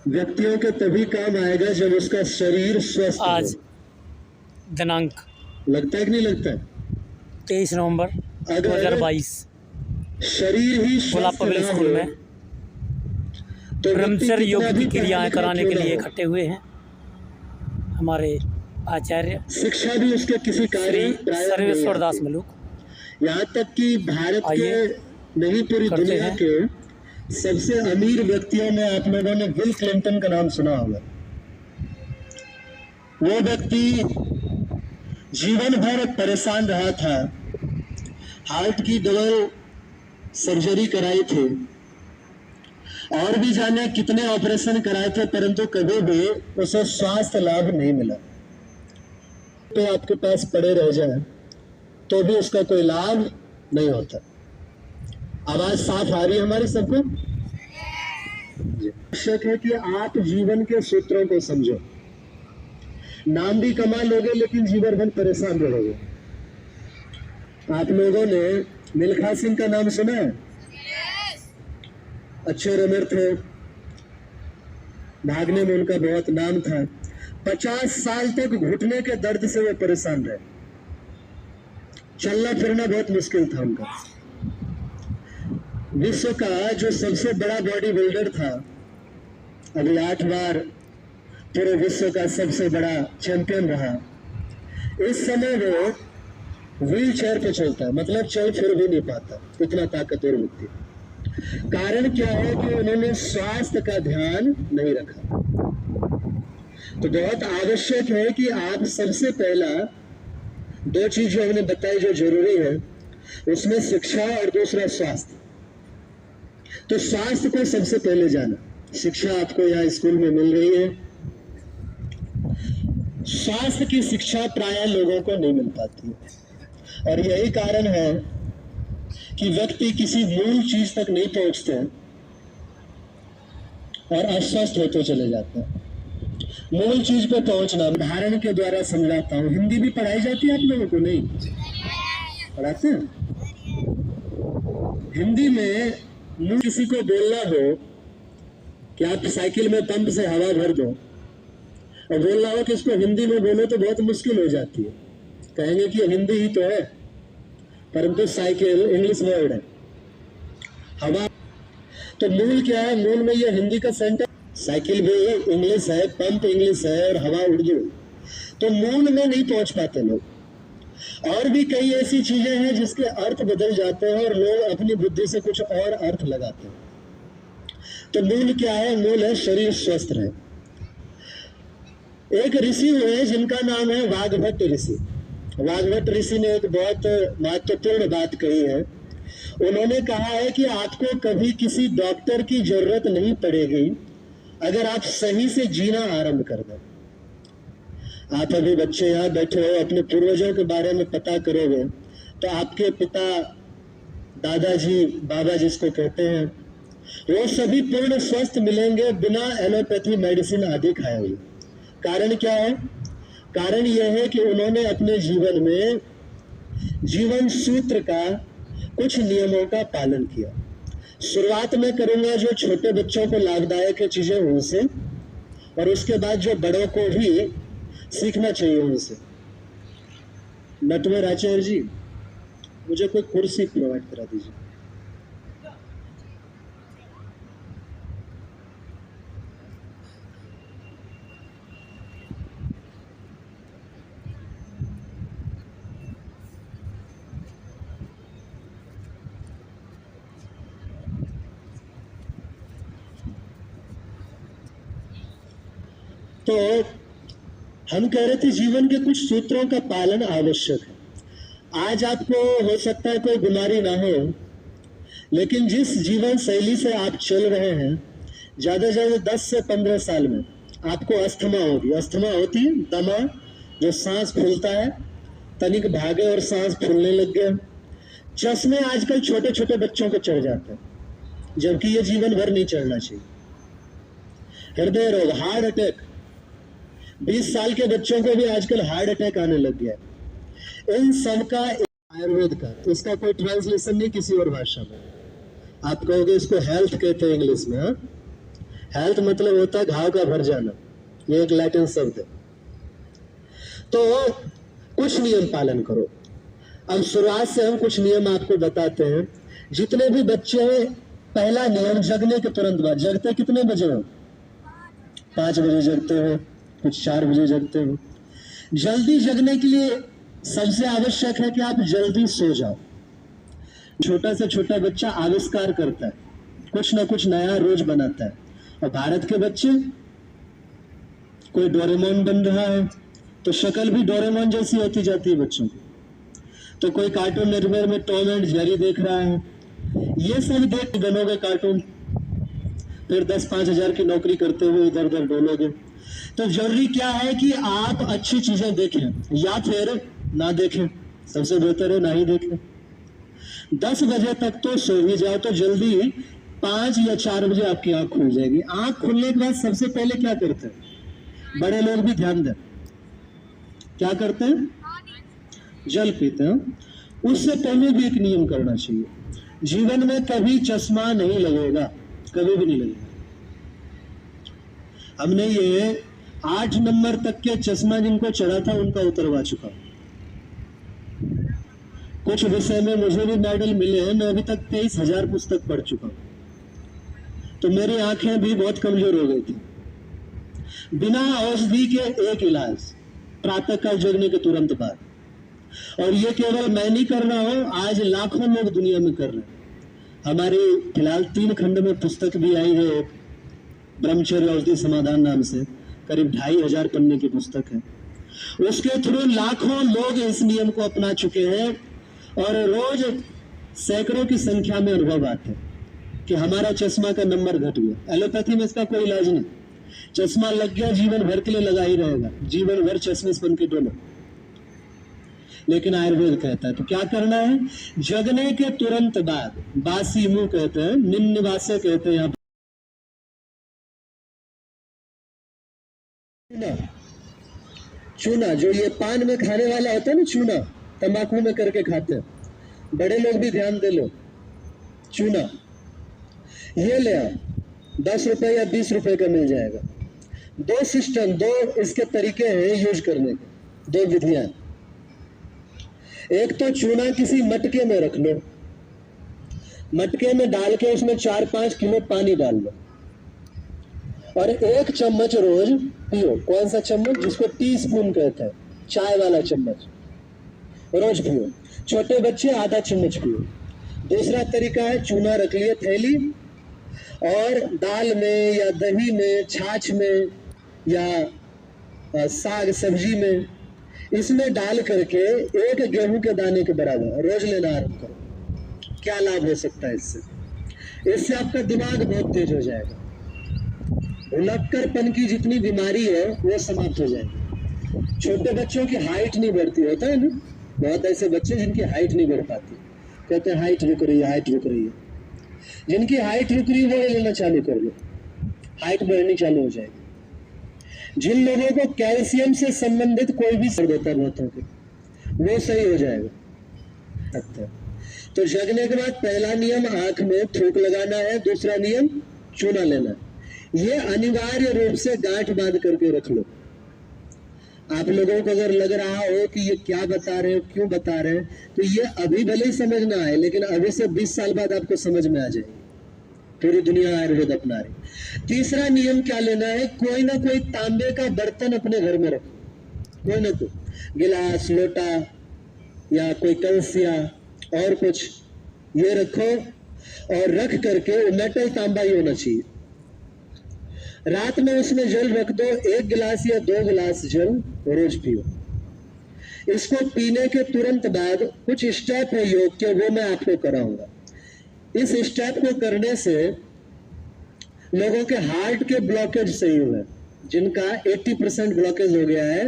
व्यक्तियों के तभी काम आएगा जब उसका शरीर स्वस्थ हो। आज दिनांक लगता है कि नहीं लगता है? 23 नवंबर अगर 2022 शरीर ही भोला स्वस्थ पब्लिक ना स्कूल हो में तो ब्रह्मचर्य व्यक्ति योग कितना की भी क्रियाएं पढ़ा कराने लिखा के क्यों ना लिए हो, इकट्ठे हुए हैं हमारे आचार्य शिक्षा भी उसके किसी कार्य श्री प्राय नहीं सर्वेश्वर दास आती। मलूक। यहाँ तक कि भारत के आइए नहीं पूरी करते दुनिया हैं। के सबसे अमीर व्यक्तियों में आप लोगों ने बिल क्लिंटन का नाम सुना होगा। वो व्यक्ति जीवन भर परेशान रहा था, हार्ट की डबल सर्जरी कराई थी और भी जाने कितने ऑपरेशन कराए थे, परंतु कभी भी उसे स्वास्थ्य लाभ नहीं मिला। तो आपके पास पड़े रह जाए तो भी उसका कोई लाभ नहीं होता। आवाज साफ आ रही है हमारी सबको? आवश्यक है कि आप जीवन के सूत्रों को समझो। नाम भी कमा लोगे लेकिन जीवन भर परेशान रहोगे। आप लोगों ने मिल्खा सिंह का नाम सुना है? अच्छे रनर थे, भागने में उनका बहुत नाम था। 50 साल तक घुटने के दर्द से वे परेशान रहे, चलना फिरना बहुत मुश्किल था उनका। विश्व का जो सबसे बड़ा बॉडी बिल्डर था, अभी 8 बार पूरे विश्व का सबसे बड़ा चैंपियन रहा, इस समय वो व्हील चेयर पे चलता है, मतलब चल फिर भी नहीं पाता, इतना ताकतवर व्यक्ति। कारण क्या है कि उन्होंने स्वास्थ्य का ध्यान नहीं रखा। तो बहुत आवश्यक है कि आप सबसे पहला 2 चीज जो हमने बताई जो जरूरी है, उसमें शिक्षा और दूसरा स्वास्थ्य। तो स्वास्थ्य को सबसे पहले जाना। शिक्षा आपको यहाँ स्कूल में मिल रही है, स्वास्थ्य की शिक्षा प्राय लोगों को नहीं मिल पाती है और यही कारण है कि व्यक्ति किसी मूल चीज तक नहीं पहुंचते और अस्वस्थ होते चले जाते हैं। मूल चीज पे पहुंचना उदाहरण के द्वारा समझाता हूं। हिंदी भी पढ़ाई जाती है आप लोगों को? नहीं पढ़ाते हैं? हिंदी में किसी को बोलना हो कि आप साइकिल में पंप से हवा भर दो और बोलना हो कि इसको हिंदी में बोलो तो बहुत मुश्किल हो जाती है। कहेंगे कि हिंदी ही तो है, परंतु साइकिल इंग्लिश वर्ड है, हवा। तो मूल क्या है? मूल में ये हिंदी का सेंटर, साइकिल भी इंग्लिश है, पंप इंग्लिश है और हवा उर्दू। तो मूल में नहीं पहुंच पाते लोग। और भी कई ऐसी चीजें हैं जिसके अर्थ बदल जाते हैं और लोग अपनी बुद्धि से कुछ और अर्थ लगाते हैं। तो मूल क्या है? मूल है शरीर स्वस्थ रहे। एक ऋषि हुए जिनका नाम है वाग्भट ऋषि। वाग्भट ऋषि ने एक बहुत महत्वपूर्ण बात कही है। उन्होंने कहा है कि आपको कभी किसी डॉक्टर की जरूरत नहीं पड़ेगी अगर आप सही से जीना आरंभ कर दें। आप अभी बच्चे यहाँ बैठे हो, अपने पूर्वजों के बारे में पता करोगे तो आपके पिता, दादाजी, बाबा जिसको कहते हैं, वो सभी पूर्ण स्वस्थ मिलेंगे बिना एलोपैथी मेडिसिन आदि खाए हुए। कारण क्या है? कारण यह है कि उन्होंने अपने जीवन में जीवन सूत्र का कुछ नियमों का पालन किया। शुरुआत में करूंगा जो छोटे बच्चों को लाभदायक है चीजें उनसे, और उसके बाद जो बड़ों को भी सीखना चाहिए उनसे। नटवर आचार्य जी, मुझे कोई कुर्सी प्रोवाइड करा दीजिए। तो हम कह रहे थे जीवन के कुछ सूत्रों का पालन आवश्यक है। आज आपको हो सकता है कोई बीमारी ना हो, लेकिन जिस जीवन शैली से आप चल रहे हैं, ज्यादा से ज्यादा 10 से 15 साल में आपको अस्थमा होगी। अस्थमा होती है दमा, जो सांस फूलता है, तनिक भागे और सांस फूलने लग गया। चश्मे आजकल छोटे छोटे बच्चों को चढ़ जाते हैं, जबकि ये जीवन भर नहीं चढ़ना चाहिए। हृदय रोग, हार्ट अटैक, 20 साल के बच्चों को भी आजकल हार्ट अटैक आने लग गया है। इन सब का आयुर्वेद का, इसका कोई ट्रांसलेशन नहीं किसी और भाषा में। आप कहोगे इसको हेल्थ कहते हैं इंग्लिश में, हाँ? हेल्थ मतलब होता है घाव का भर जाना, ये एक लैटिन शब्द है। तो कुछ नियम पालन करो। अब शुरुआत से हम कुछ नियम आपको बताते हैं। जितने भी बच्चे हैं, पहला नियम जगने के तुरंत बाद, जगते कितने बजे हो? 5 बजे जगते हो, कुछ 4 बजे जगते हो। जल्दी जगने के लिए सबसे आवश्यक है कि आप जल्दी सो जाओ। छोटा से छोटा बच्चा आविष्कार करता है, कुछ ना कुछ नया रोज बनाता है। और भारत के बच्चे, कोई डोरेमोन बन रहा है तो शक्ल भी डोरेमोन जैसी होती जाती है बच्चों की। तो कोई कार्टून नेटवर्क में टॉम एंड जेरी देख रहा है, ये सब देख बनोगे कार्टून, फिर 10-5 हजार की नौकरी करते हुए इधर उधर डोलोगे। तो जरूरी क्या है कि आप अच्छी चीजें देखें या फिर ना देखें, सबसे बेहतर है ना ही देखें। 10 बजे तक तो सो ही जाओ, तो जल्दी 5 या 4 बजे आपकी आंख खुल जाएगी। आंख खुलने के बाद सबसे पहले क्या करते हैं? बड़े लोग भी ध्यान दें, क्या करते हैं? जल पीते हैं। उससे पहले भी एक नियम करना चाहिए, जीवन में कभी चश्मा नहीं लगेगा, कभी भी नहीं लगेगा। हमने ये 8 नंबर तक के चश्मा जिनको चढ़ा था उनका उतरवा चुका। कुछ विषय में मुझे भी मेडल मिले हैं, मैं अभी तक 23,000 पुस्तक पढ़ चुका हूं। तो मेरी आंखें भी बहुत कमजोर हो गई थी। बिना औषधि के एक इलाज, प्रातः काल जगने के तुरंत बाद। और ये केवल मैं नहीं कर रहा हूं, आज लाखों लोग दुनिया में कर रहे हैं। हमारी फिलहाल 3 खंड में पुस्तक भी आई है, ब्रह्मचर्य औषधि समाधान नाम से, करीब 2,500 पन्ने की पुस्तक है। उसके थ्रू लाखों लोग इस नियम को अपना चुके हैं और रोज सैकड़ों की संख्या में अनुभव आते हैं कि हमारा चश्मा का नंबर घट गया। एलोपैथी में इसका कोई इलाज नहीं, चश्मा लग गया जीवन भर के लिए लगा ही रहेगा, जीवन भर चश्मे से बन के डोलो। लेकिन आयुर्वेद कहता है तो क्या करना है? जगने के तुरंत बाद, बासी मुंह कहते हैं, निम्न निवासे कहते हैं। चूना जो ये पान में खाने वाला होता है ना, चूना तंबाकू में करके खाते हैं, बड़े लोग भी ध्यान दे लो। चूना ये ले आओ, 10 रुपए या 20 रुपए का मिल जाएगा। 2 सिस्टम, 2 इसके तरीके हैं यूज करने के, 2 विधियां। एक तो चूना किसी मटके में रख लो, मटके में डाल के उसमें 4-5 किलो पानी डाल लो और 1 चम्मच रोज पियो। कौन सा चम्मच? जिसको टीस्पून कहते हैं, चाय वाला चम्मच, रोज पियो। छोटे बच्चे आधा चम्मच पियो। दूसरा तरीका है, चूना रख लिए थैली और दाल में या दही में, छाछ में या साग सब्जी में, इसमें डाल करके 1 गेहूं के दाने के बराबर रोज लेना आरंभ करो। क्या लाभ हो सकता है इससे? इससे आपका दिमाग बहुत तेज हो जाएगा, भुलक्कड़पन की जितनी बीमारी है वो समाप्त हो जाएगी। छोटे बच्चों की हाइट नहीं बढ़ती, होता है ना, बहुत ऐसे बच्चे जिनकी हाइट नहीं बढ़ पाती, कहते हैं हाइट रुक रही है, हाइट रुक रही है। जिनकी हाइट रुक रही है वो लेना चालू कर लो, हाइट बढ़नी चालू हो जाएगी। जिन लोगों को कैल्शियम से संबंधित कोई भी दर्द होता है बहुतों के, वो सही हो जाएगा। अच्छा, तो जगने के बाद पहला नियम आंख में थूक लगाना है, दूसरा नियम चूना लेना है। ये अनिवार्य रूप से गांठ बांध करके रख लो। आप लोगों को अगर लग रहा हो कि ये क्या बता रहे हो, क्यों बता रहे हैं, तो ये अभी भले ही समझ ना आए, लेकिन अभी से 20 साल बाद आपको समझ में आ जाएगी। पूरी दुनिया आयुर्वेद अपना रही। तीसरा नियम क्या लेना है? कोई ना कोई तांबे का बर्तन अपने घर में रखो, कोई ना कोई, गिलास, लोटा या कोई कलसिया और कुछ, ये रखो और रख करके मेटल तांबा ही होना चाहिए। रात में उसमें जल रख दो, 1 गिलास या 2 गिलास जल रोज पियो। इसको पीने के तुरंत बाद कुछ स्टेप है योग के, वो मैं आपको कराऊंगा। इस स्टेप को करने से लोगों के हार्ट के ब्लॉकेज सही हुए, जिनका 80% ब्लॉकेज हो गया है,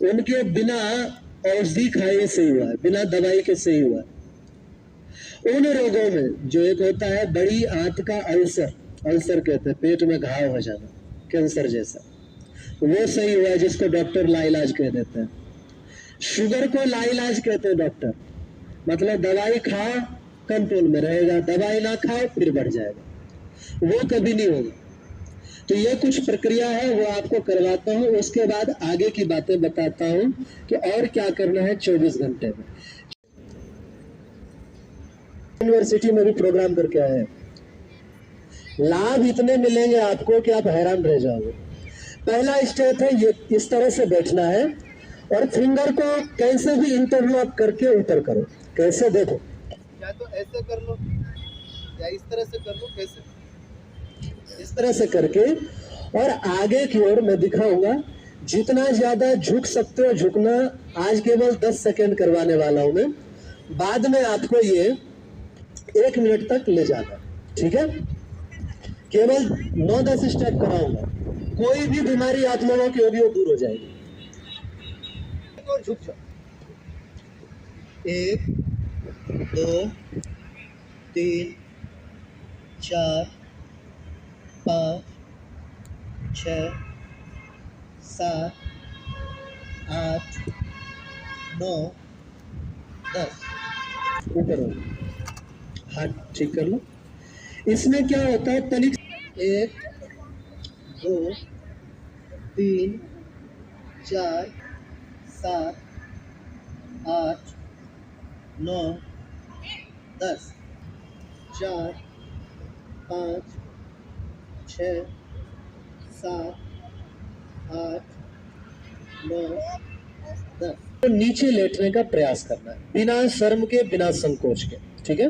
उनके बिना औषधि खाए सही हुआ है, बिना दवाई के सही हुआ है। उन रोगों में जो एक होता है बड़ी आंत का अल्सर, अल्सर कहते हैं, पेट में घाव हो जाना, कैंसर जैसा, वो सही हुआ है, जिसको डॉक्टर लाइलाज कह देते हैं। शुगर को लाइलाज कहते हैं डॉक्टर, मतलब दवाई खाओ कंट्रोल में रहेगा, दवाई ना खाओ फिर बढ़ जाएगा, वो कभी नहीं होगा। तो ये कुछ प्रक्रिया है, वो आपको करवाता हूँ, उसके बाद आगे की बातें बताता हूँ कि और क्या करना है 24 घंटे में। यूनिवर्सिटी में भी प्रोग्राम करके आए हैं, लाभ इतने मिलेंगे आपको कि आप हैरान रह जाओगे। पहला स्टेप है ये, इस तरह से बैठना है और फिंगर को कैसे भी इंटरलॉक करके ऊपर करो। कैसे, देखो, या तो ऐसे कर लो या इस तरह से कर लो, कैसे? इस तरह से करके, और आगे की ओर मैं दिखाऊंगा। जितना ज्यादा झुक सकते हो झुकना। आज केवल 10 सेकेंड करवाने वाला हूं मैं, बाद में आपको ये 1 मिनट तक ले जाना, ठीक है? केवल 9-10 स्टेप कराऊंगा, कोई भी बीमारी आप लोगों की होगी वो दूर हो जाएगी। और झुक जाओ। 1 2 3 4 5 6 7 8 9 10। ऊपर हो, हाथ ठीक कर लो। इसमें क्या होता है, तनिक 1 2 3 4 7 8 9 10 4 5 6 7 8 9 10। तो नीचे लेटने का प्रयास करना है, बिना शर्म के, बिना संकोच के, ठीक है?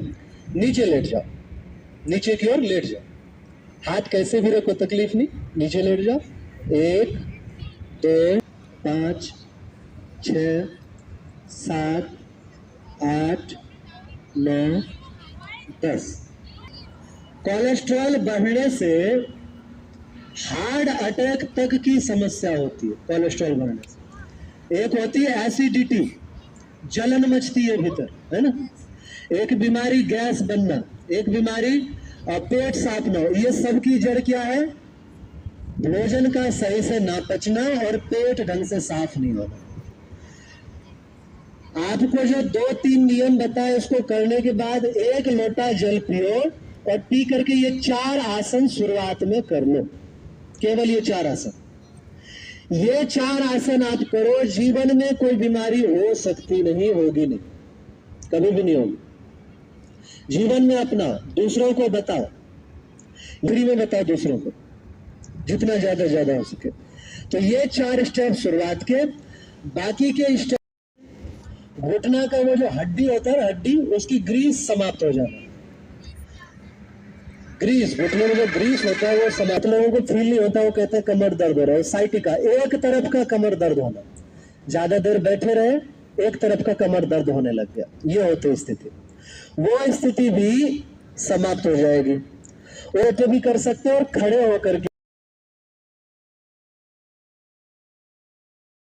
नीचे लेट जाओ, नीचे की ओर लेट जाओ, हाथ कैसे भी रखो, तकलीफ नहीं, नीचे लेट जाओ। 1 2 5 6 7 8 9 10। कोलेस्ट्रॉल बढ़ने से हार्ट अटैक तक की समस्या होती है। कोलेस्ट्रॉल बढ़ने से एक होती है एसिडिटी, जलन मचती है भीतर, है ना? एक बीमारी गैस बनना, एक बीमारी पेट साफ ना हो। ये सब की जड़ क्या है? भोजन का सही से ना पचना और पेट ढंग से साफ नहीं होना। आपको जो 2-3 नियम बताए उसको करने के बाद 1 लोटा जल पियो और पी करके ये 4 आसन शुरुआत में कर लो। केवल ये 4 आसन, ये 4 आसन आप करो, जीवन में कोई बीमारी हो सकती नहीं, होगी नहीं, कभी भी नहीं होगी। जीवन में अपना, दूसरों को बताओ, फ्री में बताओ दूसरों को, जितना ज्यादा हो सके। तो ये 4 स्टेप शुरुआत के। बाकी के स्टेप, घुटना का वो जो हड्डी होता है, हड्डी, उसकी ग्रीस समाप्त हो जाना। ग्रीस, घुटने में जो ग्रीस होता है वो समाप्त। लोगों को फील नहीं होता, वो कहते हैं कमर दर्द हो रहा है। साइटिका, एक तरफ का कमर दर्द होना, ज्यादा देर बैठे रहे, एक तरफ का कमर दर्द होने लग गया, ये होती स्थिति। वो स्थिति भी समाप्त हो जाएगी। वो भी कर सकते हो और खड़े होकर के